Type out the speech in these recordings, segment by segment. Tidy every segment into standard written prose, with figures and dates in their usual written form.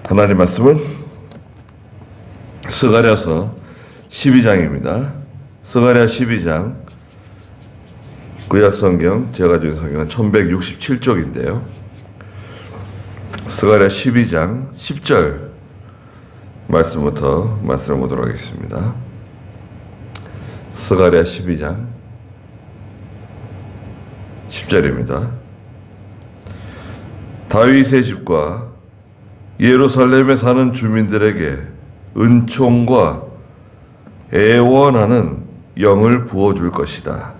하나님 말씀은 스가랴서 12장입니다. 스가랴 12장 구약성경 제가 준 성경은 1167쪽인데요. 스가랴 12장 10절 말씀부터 말씀해 보도록 하겠습니다. 스가랴 12장 10절입니다. 다윗의 집과 예루살렘에 사는 주민들에게 은총과 애원하는 영을 부어줄 것이다.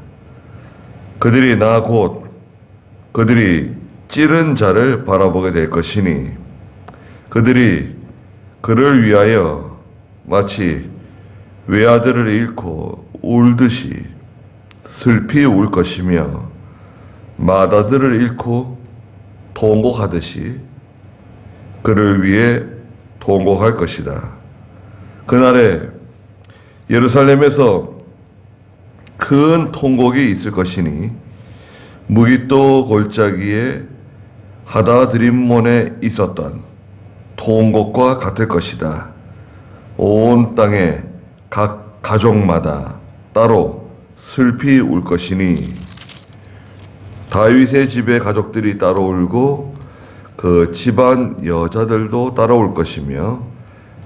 그들이 나 곧 그들이 찌른 자를 바라보게 될 것이니 그들이 그를 위하여 마치 외아들을 잃고 울듯이 슬피 울 것이며 맏아들을 잃고 통곡하듯이 그를 위해 통곡할 것이다. 그날에 예루살렘에서 큰 통곡이 있을 것이니 무깃도 골짜기에 하다드림몬에 있었던 통곡과 같을 것이다. 온 땅에 각 가족마다 따로 슬피 울 것이니 다윗의 집의 가족들이 따로 울고 그 집안 여자들도 따로 울 것이며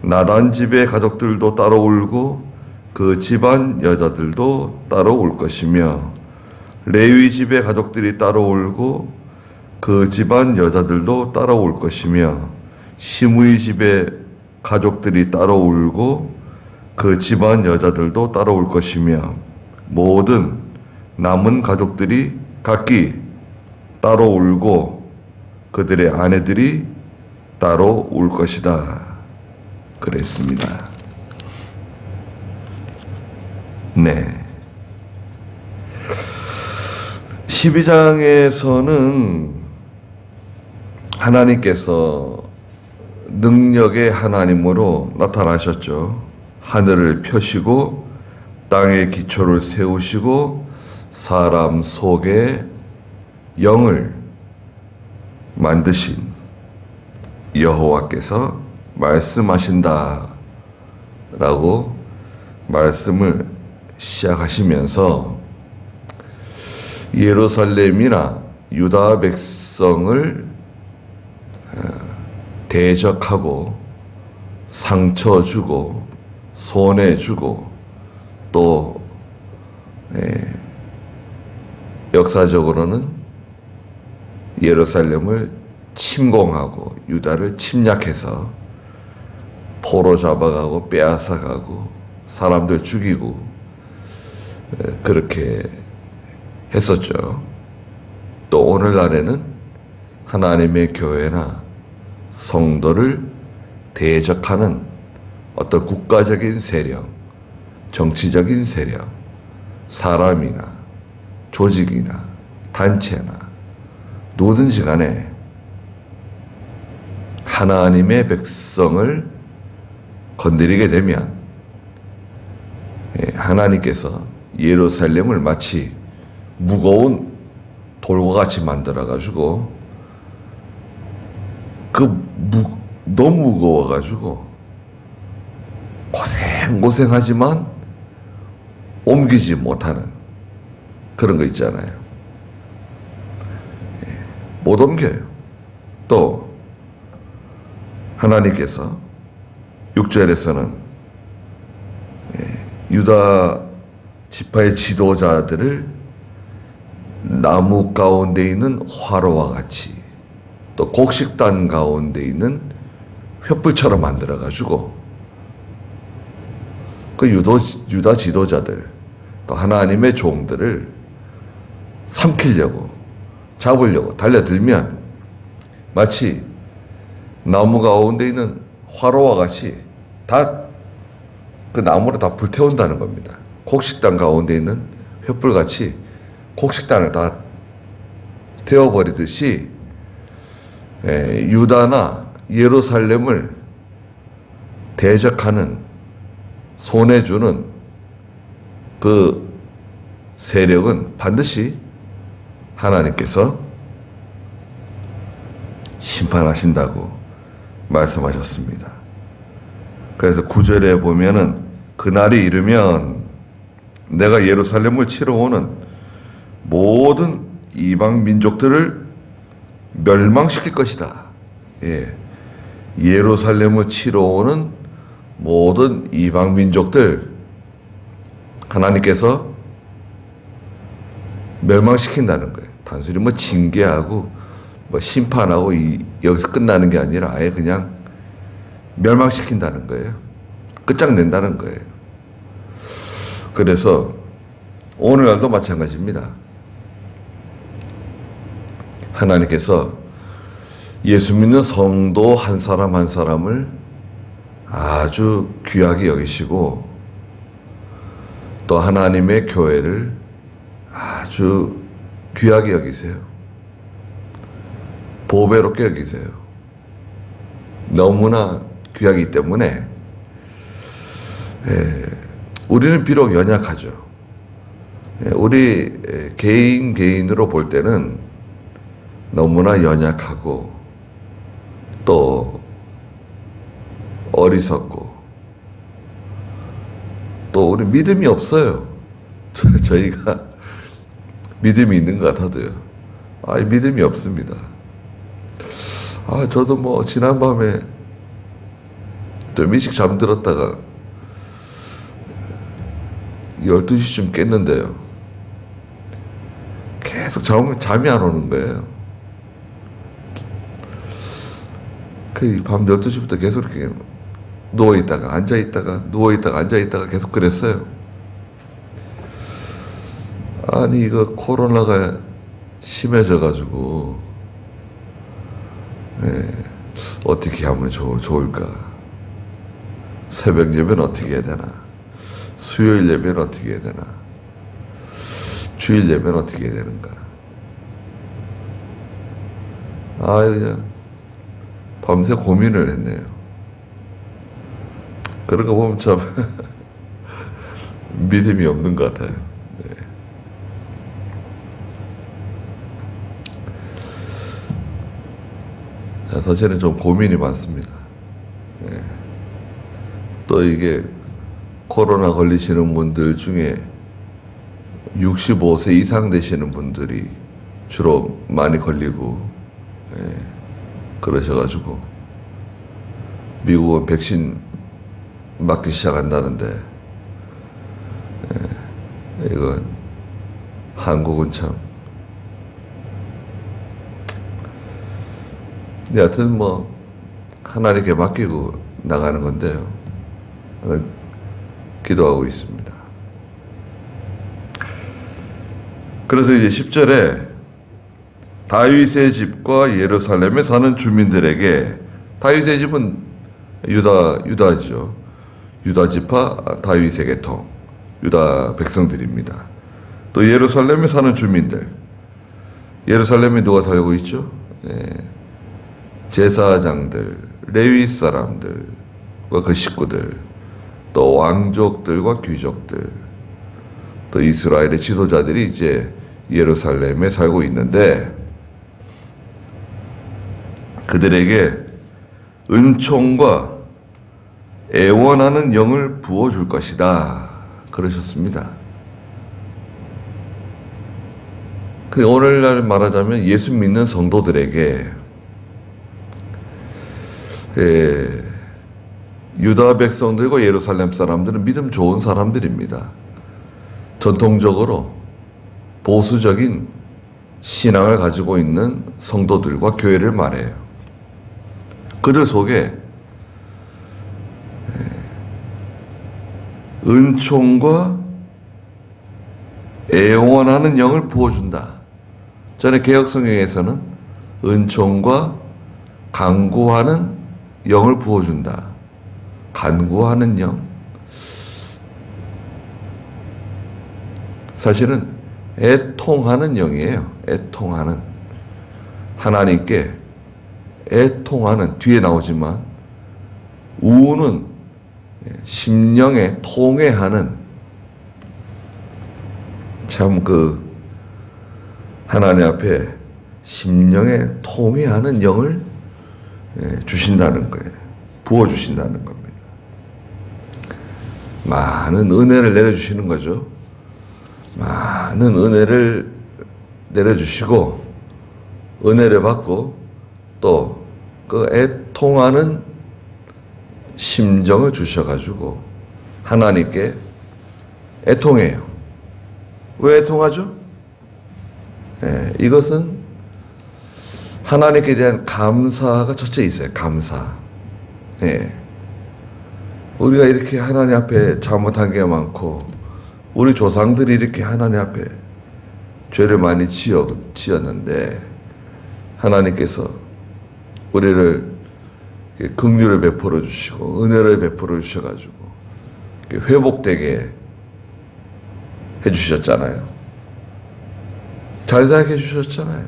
나단 집의 가족들도 따로 울고 그 집안 여자들도 따로 울 것이며 레위 집의 가족들이 따로 울고 그 집안 여자들도 따로 울 것이며 시므이 집의 가족들이 따로 울고 그 집안 여자들도 따로 울 것이며 모든 남은 가족들이 각기 따로 울고 그들의 아내들이 따로 울 것이다. 그랬습니다. 네. 12장에서는 하나님께서 능력의 하나님으로 나타나셨죠. 하늘을 펴시고 땅의 기초를 세우시고 사람 속에 영을 만드신 여호와께서 말씀하신다 라고 말씀을 시작하시면서 예루살렘이나 유다 백성을 대적하고 상처 주고 손해 주고 또 역사적으로는 예루살렘을 침공하고 유다를 침략해서 포로 잡아가고 빼앗아가고 사람들 죽이고 그렇게 했었죠. 또 오늘날에는 하나님의 교회나 성도를 대적하는 어떤 국가적인 세력, 정치적인 세력, 사람이나 조직이나 단체나 누구든지 간에 하나님의 백성을 건드리게 되면 하나님께서 예루살렘을 마치 무거운 돌과 같이 만들어가지고 너무 무거워가지고 고생하지만 옮기지 못하는 그런 거 있잖아요. 못 옮겨요. 또 하나님께서 6절에서는 유다 지파의 지도자들을 나무 가운데 있는 화로와 같이 또 곡식단 가운데 있는 횃불처럼 만들어가지고 그 유다 지도자들 또 하나님의 종들을 삼키려고 잡으려고 달려들면 마치 나무 가운데 있는 화로와 같이 다 그 나무를 다 불태운다는 겁니다. 곡식단 가운데 있는 횃불같이 곡식단을 다 태워버리듯이 유다나 예루살렘을 대적하는 손해주는 그 세력은 반드시 하나님께서 심판하신다고 말씀하셨습니다. 그래서 9절에 보면은 그날이 이르면 내가 예루살렘을 치러 오는 모든 이방 민족들을 멸망시킬 것이다. 예. 예루살렘을 치러 오는 모든 이방 민족들 하나님께서 멸망시킨다는 거예요. 단순히 뭐 징계하고 뭐 심판하고 여기서 끝나는 게 아니라 아예 그냥 멸망시킨다는 거예요. 끝장낸다는 거예요. 그래서 오늘날도 마찬가지입니다. 하나님께서 예수 믿는 성도 한 사람 한 사람을 아주 귀하게 여기시고 또 하나님의 교회를 아주 귀하게 여기세요. 보배롭게 여기세요. 너무나 귀하기 때문에 우리는 비록 연약하죠. 우리 개인으로 볼 때는 너무나 연약하고 또 어리석고 또 우리 믿음이 없어요. 저희가 믿음이 있는 것 같아도요. 믿음이 없습니다. 저도 뭐 지난밤에 좀 일찍 잠들었다가 12시쯤 깼는데요. 계속 잠이 안 오는 거예요. 밤 12시부터 계속 이렇게 누워있다가 앉아있다가 누워있다가 앉아있다가 계속 그랬어요. 이거 코로나가 심해져가지고 어떻게 하면 좋을까? 새벽 예배는 어떻게 해야 되나? 수요일 예배는 어떻게 해야 되나? 주일 예배는 어떻게 해야 되는가? 그냥 밤새 고민을 했네요. 그러고 보면 참 믿음이 없는 것 같아요. 사실은 좀 고민이 많습니다. 또 이게 코로나 걸리시는 분들 중에 65세 이상 되시는 분들이 주로 많이 걸리고 그러셔가지고 미국은 백신 맞기 시작한다는데 이건 한국은 참 여하튼 뭐 하나님께 맡기고 나가는 건데요. 기도하고 있습니다. 그래서 이제 10절에 다윗의 집과 예루살렘에 사는 주민들에게, 다윗의 집은 유다죠. 유다 지파 다윗의 계통, 유다 백성들입니다. 또 예루살렘에 사는 주민들, 예루살렘에 누가 살고 있죠? 제사장들, 레위 사람들과 그 식구들, 또 왕족들과 귀족들, 또 이스라엘의 지도자들이 이제 예루살렘에 살고 있는데 그들에게 은총과 애원하는 영을 부어줄 것이다 그러셨습니다. 오늘날 말하자면 예수 믿는 성도들에게 유다 백성들과 예루살렘 사람들은 믿음 좋은 사람들입니다. 전통적으로 보수적인 신앙을 가지고 있는 성도들과 교회를 말해요. 그들 속에 은총과 애원하는 영을 부어준다. 전에 개역성경에서는 은총과 간구하는 영을 부어준다. 간구하는 영. 사실은 애통하는 영이에요. 애통하는. 하나님께 애통하는, 뒤에 나오지만 우는 심령에 통회하는, 참 하나님 앞에 심령에 통회하는 영을 주신다는 거예요. 부어주신다는 겁니다. 많은 은혜를 내려주시는 거죠. 많은 은혜를 내려주시고 은혜를 받고 또 그 애통하는 심정을 주셔가지고 하나님께 애통해요. 왜 애통하죠? 이것은 하나님께 대한 감사가 첫째 있어요. 감사. 우리가 이렇게 하나님 앞에 잘못한 게 많고 우리 조상들이 이렇게 하나님 앞에 죄를 많이 지었는데 하나님께서 우리를 긍휼을 베풀어 주시고 은혜를 베풀어 주셔가지고 회복되게 해주셨잖아요. 잘 살게 해주셨잖아요.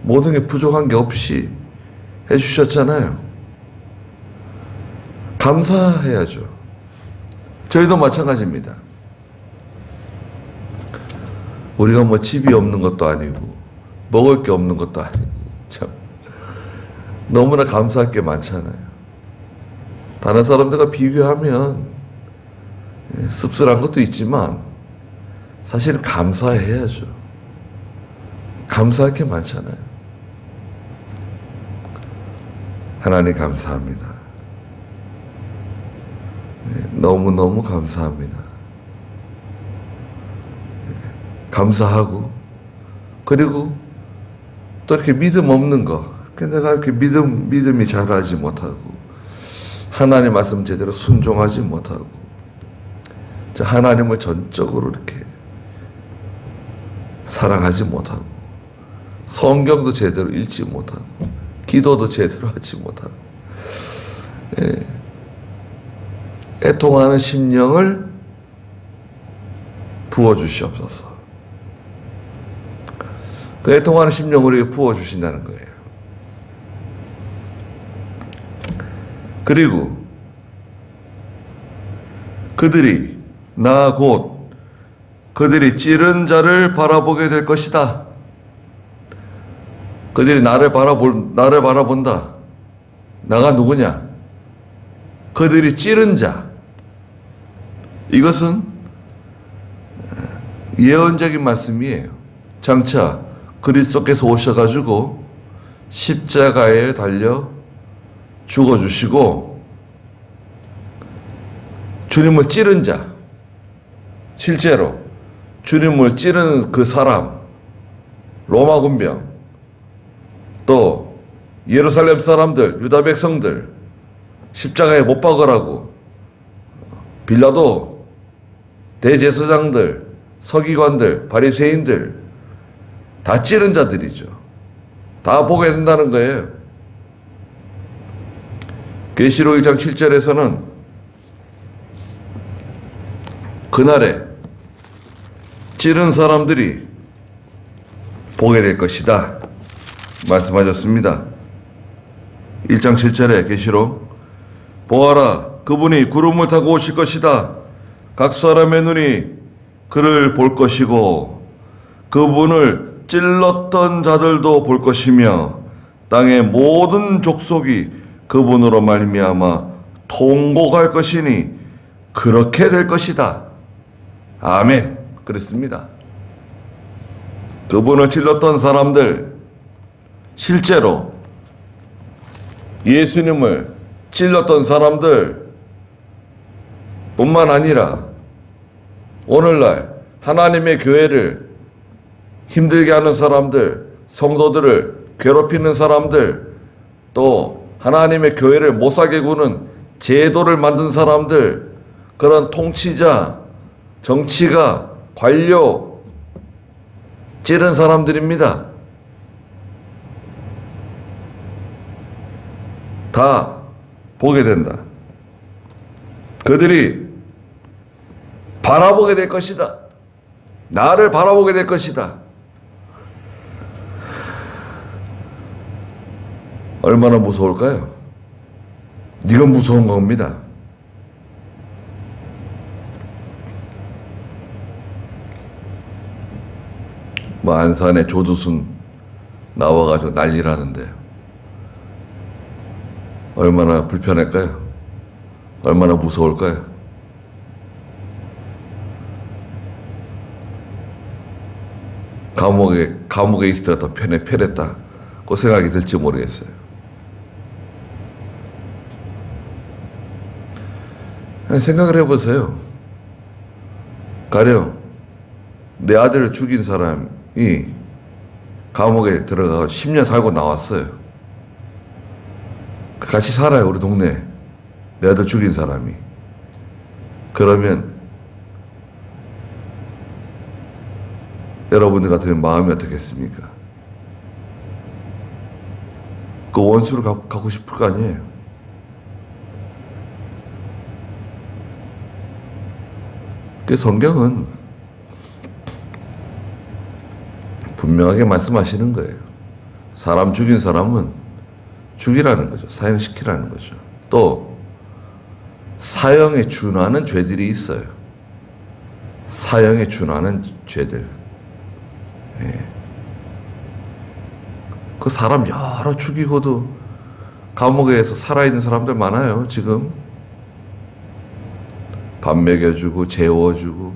모든 게 부족한 게 없이 해주셨잖아요. 감사해야죠. 저희도 마찬가지입니다. 우리가 뭐 집이 없는 것도 아니고 먹을 게 없는 것도 아니고 참 너무나 감사할 게 많잖아요. 다른 사람들과 비교하면 씁쓸한 것도 있지만 사실은 감사해야죠. 감사할 게 많잖아요. 하나님 감사합니다. 너무너무 감사합니다. 감사하고 그리고 또 이렇게 믿음 없는 거 내가 이렇게 믿음이 자라지 못하고 하나님 말씀 제대로 순종하지 못하고 하나님을 전적으로 이렇게 사랑하지 못하고 성경도 제대로 읽지 못하고 기도도 제대로 하지 못하고 애통하는 심령을 부어주시옵소서. 그 애통하는 심령을 우리에게 부어주신다는 거예요. 그리고 그들이 나 곧 그들이 찌른 자를 바라보게 될 것이다. 그들이 나를 바라본다. 나가 누구냐? 그들이 찌른 자. 이것은 예언적인 말씀이에요. 장차 그리스도께서 오셔가지고 십자가에 달려 죽어주시고 주님을 찌른 자, 실제로 주님을 찌른 그 사람, 로마 군병, 또 예루살렘 사람들, 유다 백성들 십자가에 못 박으라고 빌라도, 대제사장들, 서기관들, 바리새인들 다 찌른 자들이죠. 다 보게 된다는 거예요. 계시록 1장 7절에서는 그날에 찌른 사람들이 보게 될 것이다 말씀하셨습니다. 1장 7절에 계시록 보아라 그분이 구름을 타고 오실 것이다. 각 사람의 눈이 그를 볼 것이고 그분을 찔렀던 자들도 볼 것이며 땅의 모든 족속이 그분으로 말미암아 통곡할 것이니 그렇게 될 것이다. 아멘. 그랬습니다. 그분을 찔렀던 사람들, 실제로 예수님을 찔렀던 사람들 뿐만 아니라 오늘날 하나님의 교회를 힘들게 하는 사람들, 성도들을 괴롭히는 사람들, 또 하나님의 교회를 못살게 구는 제도를 만든 사람들, 그런 통치자, 정치가, 관료 찌른 사람들입니다. 다 보게 된다. 그들이 바라보게 될 것이다. 나를 바라보게 될 것이다. 얼마나 무서울까요? 이건 무서운 겁니다. 뭐 안산에 조두순 나와가지고 난리라는데 얼마나 불편할까요? 얼마나 무서울까요? 감옥에 있을 때가 더 편했다. 그 생각이 들지 모르겠어요. 생각을 해보세요. 가령 내 아들을 죽인 사람이 감옥에 들어가서 10년 살고 나왔어요. 같이 살아요, 우리 동네에. 내 아들 죽인 사람이. 그러면 여러분들 같으면 마음이 어떻겠습니까? 그 원수를 갖고 싶을 거 아니에요. 그 성경은 분명하게 말씀하시는 거예요. 사람 죽인 사람은 죽이라는 거죠. 사형시키라는 거죠. 또 사형에 준하는 죄들이 있어요. 사형에 준하는 죄들. 예. 그 사람 여러 죽이고도 감옥에서 살아있는 사람들 많아요, 지금. 밥 먹여주고 재워주고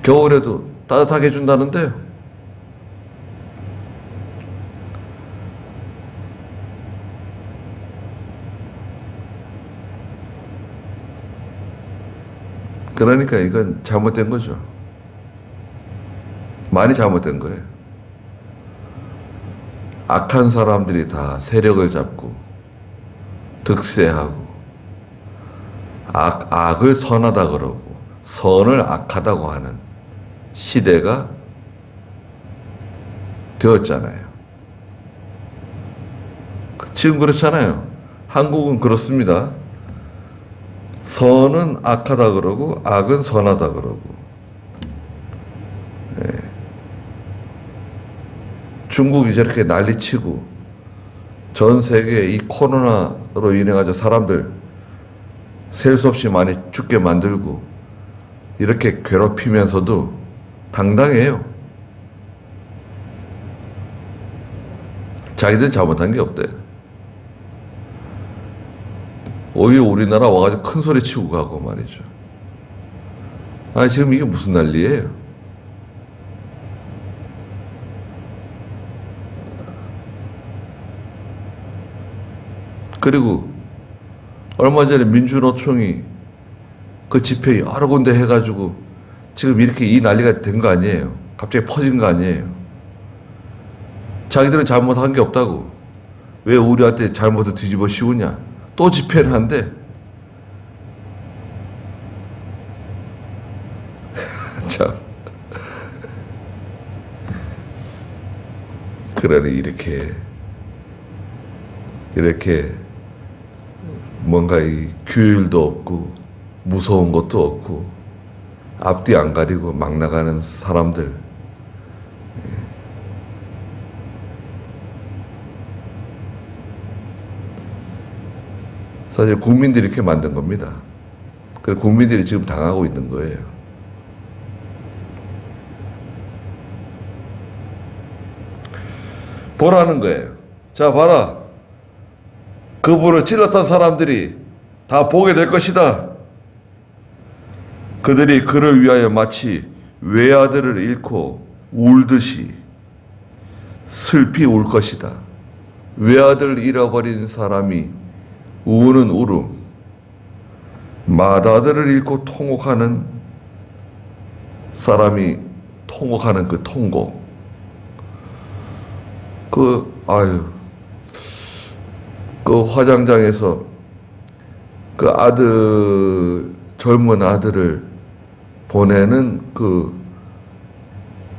겨울에도 따뜻하게 해준다는데요. 그러니까 이건 잘못된 거죠. 많이 잘못된 거예요. 악한 사람들이 다 세력을 잡고 득세하고 악을 선하다 그러고 선을 악하다고 하는 시대가 되었잖아요. 지금 그렇잖아요. 한국은 그렇습니다. 선은 악하다 그러고 악은 선하다 그러고. 네. 중국이 저렇게 난리치고 전 세계에 이 코로나로 인해 가지고 사람들 셀 수 없이 많이 죽게 만들고 이렇게 괴롭히면서도 당당해요. 자기들은 잘못한 게 없대. 오히려 우리나라 와가지고 큰 소리 치고 가고 말이죠. 아니 지금 이게 무슨 난리예요? 그리고 얼마 전에 민주노총이 그 집회 여러 군데 해가지고 지금 이렇게 이 난리가 된 거 아니에요. 갑자기 퍼진 거 아니에요. 자기들은 잘못한 게 없다고. 왜 우리한테 잘못을 뒤집어 씌우냐. 또 집회를 한대. 참. 그러니 이렇게 뭔가 이 규율도 없고 무서운 것도 없고 앞뒤 안 가리고 막 나가는 사람들. 사실 국민들이 이렇게 만든 겁니다. 그래서 국민들이 지금 당하고 있는 거예요. 보라는 거예요. 자, 봐라. 그분을 찔렀던 사람들이 다 보게 될 것이다. 그들이 그를 위하여 마치 외아들을 잃고 울듯이 슬피 울 것이다. 외아들을 잃어버린 사람이 우는 울음, 맏아들을 잃고 통곡하는 사람이 통곡하는 그 통곡. 그 화장장에서 그 젊은 아들을 보내는 그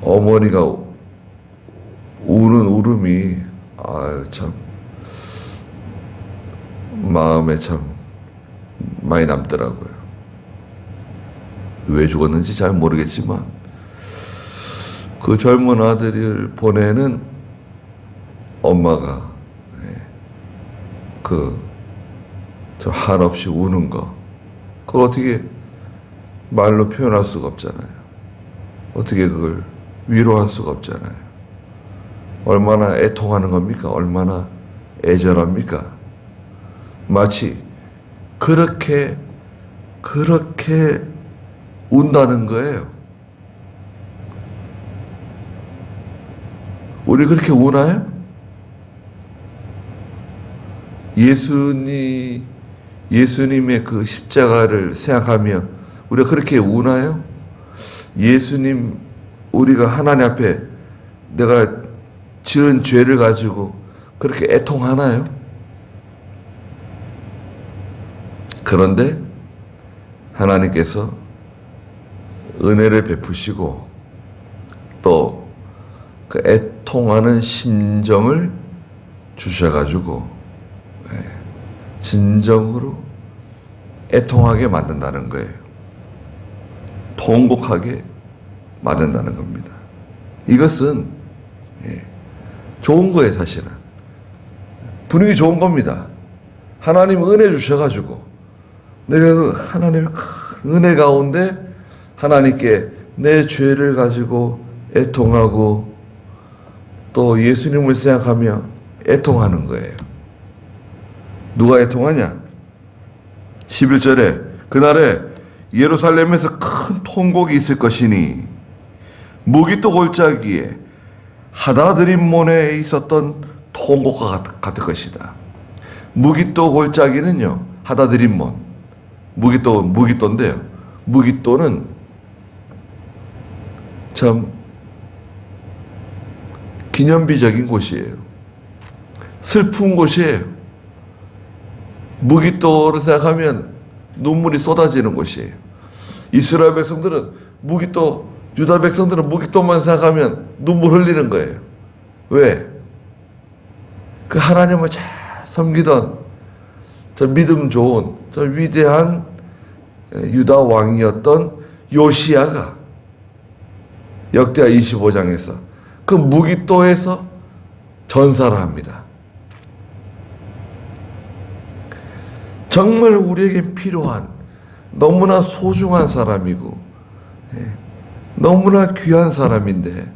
어머니가 우는 울음이, 참, 마음에 참 많이 남더라고요. 왜 죽었는지 잘 모르겠지만, 그 젊은 아들을 보내는 엄마가, 저 한없이 우는 거, 그걸 어떻게 말로 표현할 수가 없잖아요. 어떻게 그걸 위로할 수가 없잖아요. 얼마나 애통하는 겁니까? 얼마나 애절합니까? 마치 그렇게 운다는 거예요. 우리 그렇게 우나요? 예수님의 그 십자가를 생각하며 우리가 그렇게 우나요? 예수님, 우리가 하나님 앞에 내가 지은 죄를 가지고 그렇게 애통하나요? 그런데 하나님께서 은혜를 베푸시고 또 그 애통하는 심정을 주셔가지고 진정으로 애통하게 만든다는 거예요. 통곡하게 만든다는 겁니다. 이것은 좋은 거예요, 사실은. 분위기 좋은 겁니다. 하나님 은혜 주셔가지고 내가 그 하나님의 큰 은혜 가운데 하나님께 내 죄를 가지고 애통하고 또 예수님을 생각하며 애통하는 거예요. 누가 애통하냐? 11절에 그날에 예루살렘에서 큰 통곡이 있을 것이니 무기또 골짜기에 하다드림몬에 있었던 통곡과 같을 것이다. 무기또 골짜기는요, 하다드림몬, 무기또인데요. 무기또는 참 기념비적인 곳이에요. 슬픈 곳이에요. 무기또를 생각하면 눈물이 쏟아지는 곳이에요. 이스라엘 백성들은 무기또, 유다 백성들은 무기또만 생각하면 눈물 흘리는 거예요. 왜? 그 하나님을 잘 섬기던 저 믿음 좋은 저 위대한 유다 왕이었던 요시야가 역대하 25장에서 그 무기또에서 전사를 합니다. 정말 우리에게 필요한 너무나 소중한 사람이고 너무나 귀한 사람인데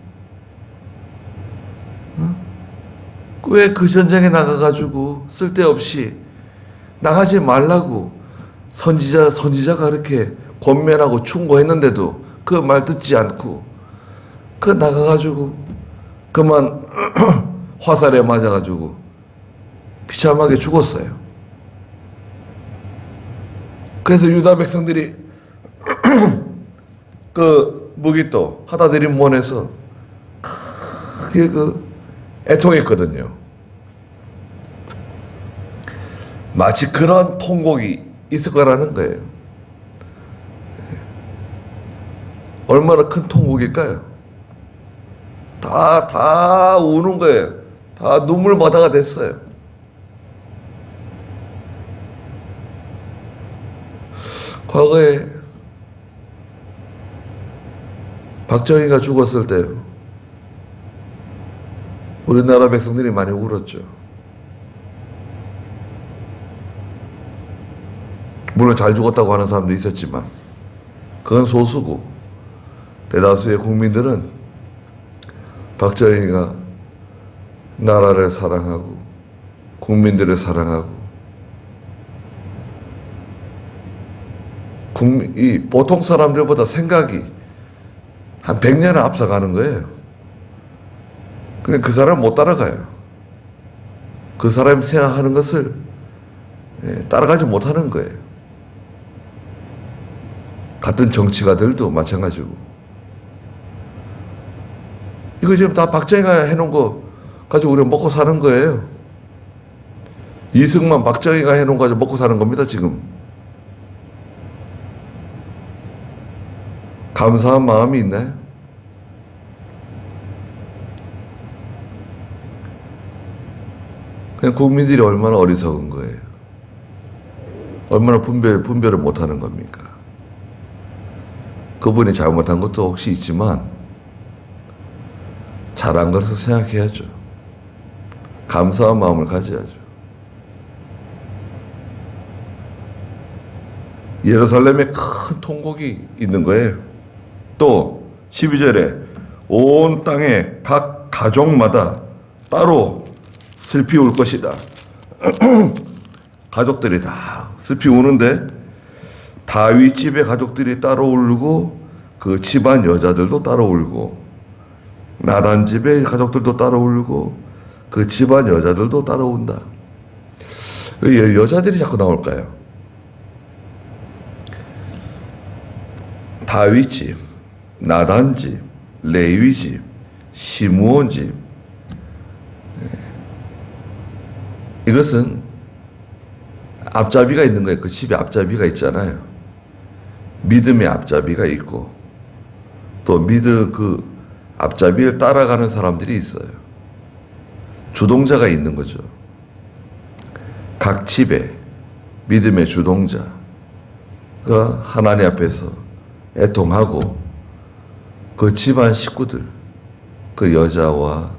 왜 그 전쟁에 나가가지고 쓸데없이 나가지 말라고 선지자가 그렇게 권면하고 충고했는데도 그 말 듣지 않고 그 나가가지고 그만 화살에 맞아가지고 비참하게 죽었어요. 그래서 유다 백성들이 그 무기또 하다드림몬에서 크게 애통했거든요. 마치 그런 통곡이 있을 거라는 거예요. 얼마나 큰 통곡일까요? 다 우는 거예요. 다 눈물 바다가 됐어요. 과거에 박정희가 죽었을 때 우리나라 백성들이 많이 울었죠. 물론 잘 죽었다고 하는 사람도 있었지만 그건 소수고 대다수의 국민들은 박정희가 나라를 사랑하고 국민들을 사랑하고 이 보통 사람들보다 생각이 한 100년은 앞서가는 거예요. 근데 그 사람 못 따라가요. 그 사람이 생각하는 것을 따라가지 못하는 거예요. 같은 정치가들도 마찬가지고. 이거 지금 다 박정희가 해놓은 거 가지고 우리가 먹고 사는 거예요. 이승만 박정희가 해놓은 거 가지고 먹고 사는 겁니다, 지금. 감사한 마음이 있나요? 그냥 국민들이 얼마나 어리석은 거예요. 얼마나 분별을 못하는 겁니까? 그분이 잘못한 것도 혹시 있지만 잘한 것을 생각해야죠. 감사한 마음을 가져야죠. 예루살렘에 큰 통곡이 있는 거예요. 또 12절에 온 땅의 각 가족마다 따로 슬피 울 것이다. 가족들이 다 슬피 우는데 다윗 집의 가족들이 따로 울고 그 집안 여자들도 따로 울고 나단 집의 가족들도 따로 울고 그 집안 여자들도 따로 운다. 왜 여자들이 자꾸 나올까요? 다윗 집, 나단 집, 레위 집, 시므온 집. 이것은 앞잡이가 있는 거예요. 그 집에 앞잡이가 있잖아요. 믿음의 앞잡이가 있고 또 믿음 그 앞잡이를 따라가는 사람들이 있어요. 주동자가 있는 거죠. 각 집에 믿음의 주동자가 하나님 앞에서 애통하고 그 집안 식구들, 그 여자와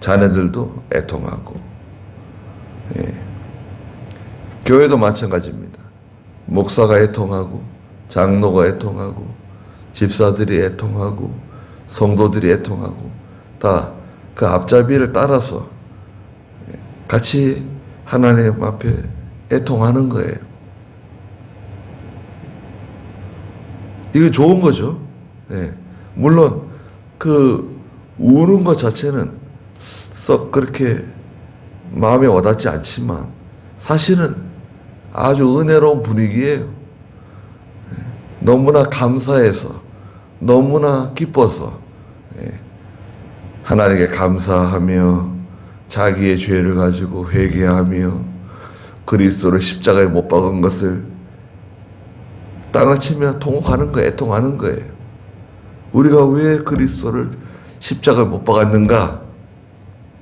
자녀들도 애통하고, 예. 교회도 마찬가지입니다. 목사가 애통하고, 장로가 애통하고, 집사들이 애통하고, 성도들이 애통하고, 다 그 앞잡이를 따라서 같이 하나님 앞에 애통하는 거예요. 이거 좋은 거죠. 예. 물론 그 우는 것 자체는 썩 그렇게 마음에 와닿지 않지만 사실은 아주 은혜로운 분위기예요. 너무나 감사해서 너무나 기뻐서 하나님께 감사하며 자기의 죄를 가지고 회개하며 그리스도를 십자가에 못 박은 것을 땅을 치며 통곡하는 거예요. 애통하는 거예요. 우리가 왜 그리스도를 십자가에 못 박았는가?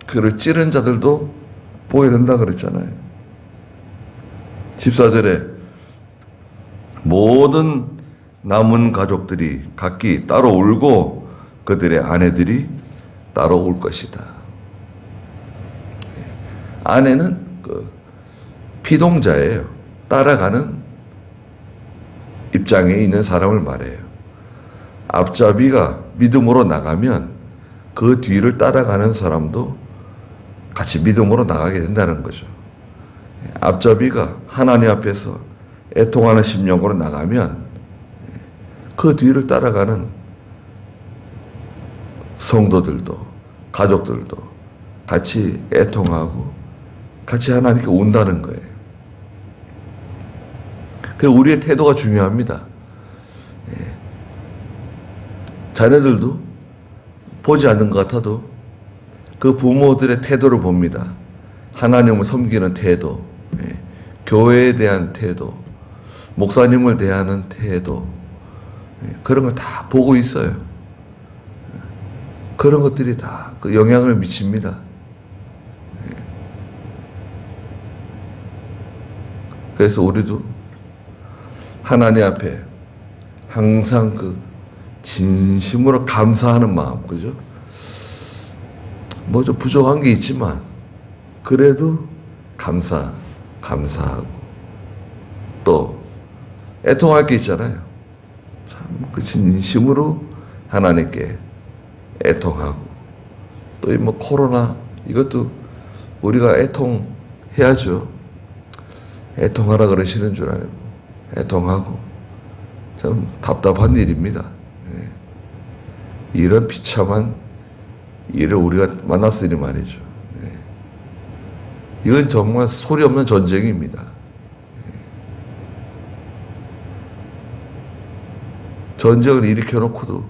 그를 찌른 자들도 보게 된다 그랬잖아요. 집사들의 모든 남은 가족들이 각기 따로 울고 그들의 아내들이 따로 울 것이다. 아내는 그 피동자예요. 따라가는 입장에 있는 사람을 말해요. 앞잡이가 믿음으로 나가면 그 뒤를 따라가는 사람도 같이 믿음으로 나가게 된다는 거죠. 앞잡이가 하나님 앞에서 애통하는 심령으로 나가면 그 뒤를 따라가는 성도들도 가족들도 같이 애통하고 같이 하나님께 온다는 거예요. 그래서 우리의 태도가 중요합니다. 자녀들도 보지 않는 것 같아도 그 부모들의 태도를 봅니다. 하나님을 섬기는 태도, 교회에 대한 태도, 목사님을 대하는 태도, 그런 걸 다 보고 있어요. 그런 것들이 다 그 영향을 미칩니다. 그래서 우리도 하나님 앞에 항상 그 진심으로 감사하는 마음, 그죠? 뭐 좀 부족한 게 있지만 그래도 감사하고 또 애통할 게 있잖아요. 참 그 진심으로 하나님께 애통하고 또 이 뭐 코로나 이것도 우리가 애통해야죠. 애통하라 그러시는 줄 알고 애통하고 참 답답한 일입니다. 이런 비참한 일을 우리가 만났으니 말이죠. 이건 정말 소리 없는 전쟁입니다. 전쟁을 일으켜놓고도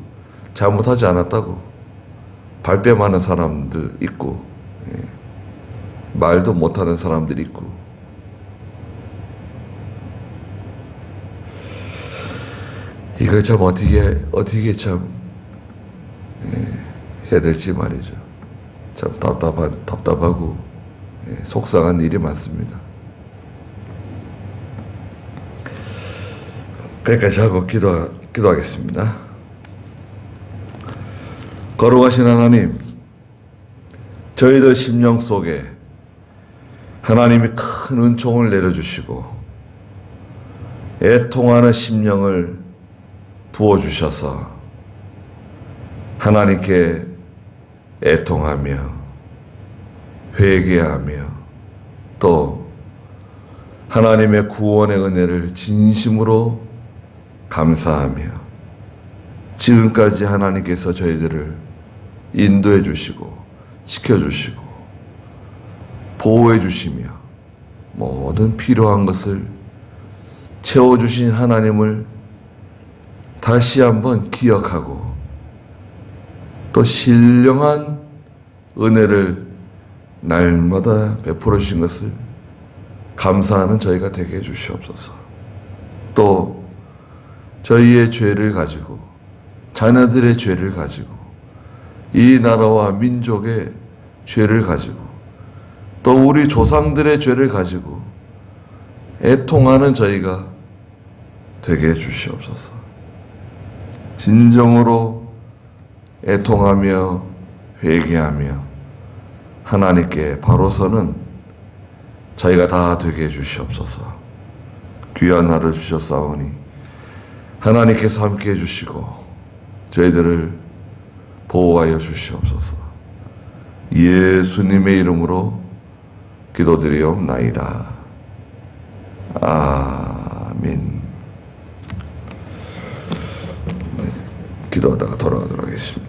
잘못하지 않았다고 발뺌하는 사람들 있고, 말도 못하는 사람들 있고, 이걸 참 어떻게 참 해야 될지 말이죠. 참 답답하고 속상한 일이 많습니다. 여기까지 하고 기도하겠습니다. 거룩하신 하나님, 저희들 심령 속에 하나님이 큰 은총을 내려주시고 애통하는 심령을 부어주셔서 하나님께 애통하며 회개하며 또 하나님의 구원의 은혜를 진심으로 감사하며 지금까지 하나님께서 저희들을 인도해 주시고 지켜주시고 보호해 주시며 모든 필요한 것을 채워주신 하나님을 다시 한번 기억하고 또 신령한 은혜를 날마다 베풀어 주신 것을 감사하는 저희가 되게 해주시옵소서. 또 저희의 죄를 가지고 자녀들의 죄를 가지고 이 나라와 민족의 죄를 가지고 또 우리 조상들의 죄를 가지고 애통하는 저희가 되게 해주시옵소서. 진정으로 애통하며 회개하며 하나님께 바로 서는 저희가 다 되게 해주시옵소서. 귀한 날을 주셨사오니 하나님께서 함께 해주시고 저희들을 보호하여 주시옵소서. 예수님의 이름으로 기도드리옵나이다. 아멘. 네, 기도하다가 돌아가도록 하겠습니다.